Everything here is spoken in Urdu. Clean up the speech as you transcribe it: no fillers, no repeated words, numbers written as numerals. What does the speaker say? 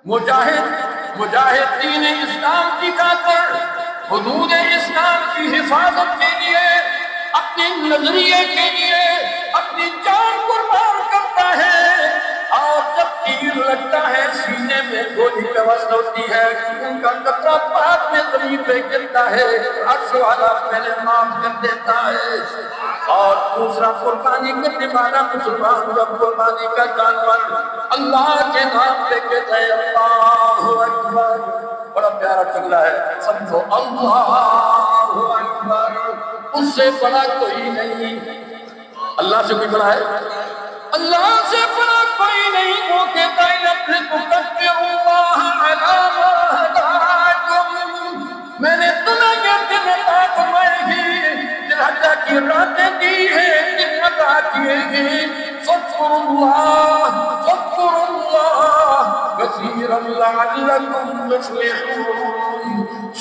مجاہد دین اسلام کی خاطر حدود اسلام کی حفاظت کے لیے اپنے نظریے کے لیے اپنی جان قربان کرتا ہے، اور جب تیر لگتا ہے سینے میں گولی پیوست ہوتی ہے، خون کا قطرہ پاک میں زمین پہ گرتا ہے، عرش والا پہلے معاف کر دیتا ہے۔ اور دوسرا قربانی کرنے والا مسلمان جب قربانی کا جانور اللہ کے نام لے کے جائے اللہ اکبر، بڑا پیارا چل رہا ہے، سمجھو اللہ اکبر، اس سے بڑا کوئی نہیں۔ اللہ سے کوئی بڑا ہے؟ اللہ سے بڑا کوئی نہیں۔ وہ کہتا ہے میں نے تمہیں یہ دن عطا فرمائے ہیں، ذوالحجہ کی راتیں دی ہیں، دن عطا کیے ہیں، فاذکروا اللہ کثیرا لعلکم تفلحون۔